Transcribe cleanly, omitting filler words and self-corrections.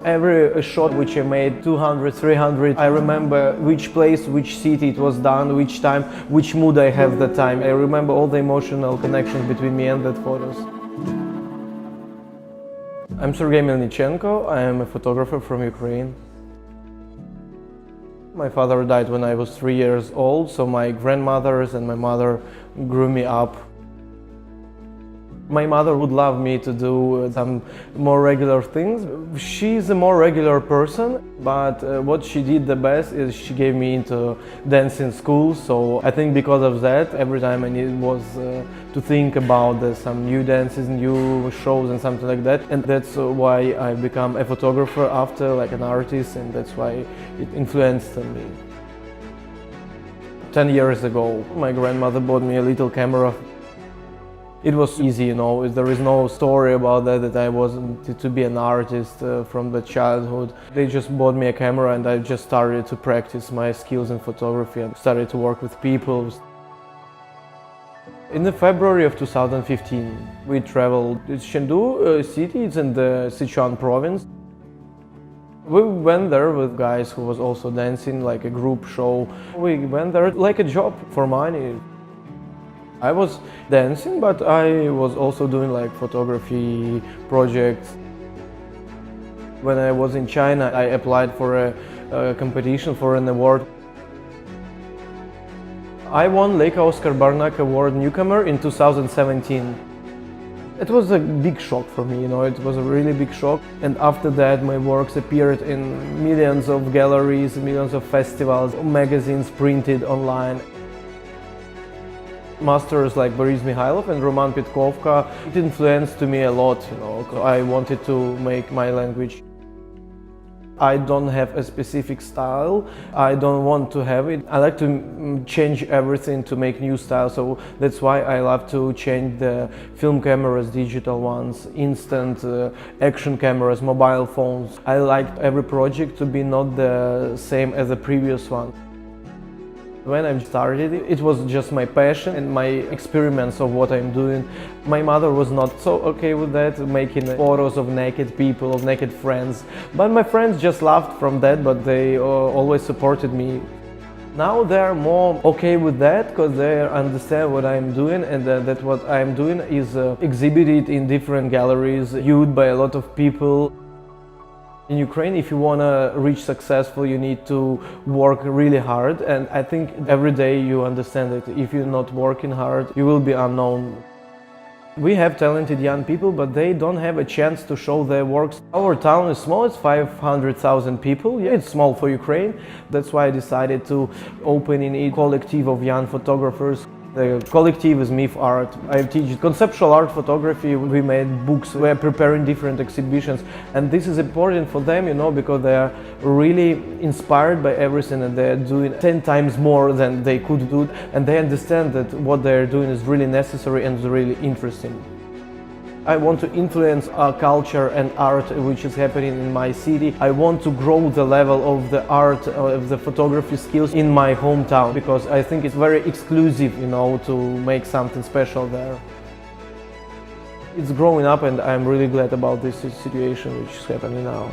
Every shot which I made, 200, 300, I remember which place, which city it was done, which time, which mood I have that time. I remember all the emotional connections between me and that photos. I'm Sergey Melnitchenko. I am a photographer from Ukraine. My father died when I was 3 years old, so my grandmothers and my mother grew me up. My mother would love me to do some more regular things. She's a more regular person, but what she did the best is she gave me into dancing school. So I think because of that, every time I needed was to think about some new dances, new shows and something like that. And that's why I become a photographer after, like an artist, and that's why it influenced me. 10 years ago, my grandmother bought me a little camera. It was easy, you know, there is no story about that I wasn't to be an artist from the childhood. They just bought me a camera and I just started to practice my skills in photography and started to work with people. In the February of 2015, we traveled to Chengdu city, it's in the Sichuan province. We went there with guys who was also dancing, like a group show. We went there like a job for money. I was dancing, but I was also doing like photography projects. When I was in China, I applied for a competition for an award. I won Lake Oscar Barnack Award Newcomer in 2017. It was a big shock for me, you know, it was a really big shock. And after that, my works appeared in millions of galleries, millions of festivals, magazines printed online. Masters like Boris Mikhailov and Roman Pitkovka, it influenced me a lot, you know. I wanted to make my language. I don't have a specific style, I don't want to have it. I like to change everything to make new style, so that's why I love to change the film cameras, digital ones, instant action cameras, mobile phones. I liked every project to be not the same as the previous one. When I started, it was just my passion and my experiments of what I'm doing. My mother was not so okay with that, making photos of naked people, of naked friends. But my friends just laughed from that, but they always supported me. Now they're more okay with that because they understand what I'm doing, and that what I'm doing is exhibited in different galleries, viewed by a lot of people. In Ukraine, if you want to reach successful, you need to work really hard, and I think every day you understand that if you're not working hard, you will be unknown. We have talented young people, but they don't have a chance to show their works. Our town is small, it's 500,000 people. Yeah, it's small for Ukraine. That's why I decided to open a collective of young photographers. The collective is Myth Art. I teach conceptual art photography. We made books. We're preparing different exhibitions, and this is important for them, you know, because they are really inspired by everything, and they are doing 10 times more than they could do, and they understand that what they are doing is really necessary and really interesting. I want to influence our culture and art which is happening in my city. I want to grow the level of the art, of the photography skills in my hometown, because I think it's very exclusive, you know, to make something special there. It's growing up, and I'm really glad about this situation which is happening now.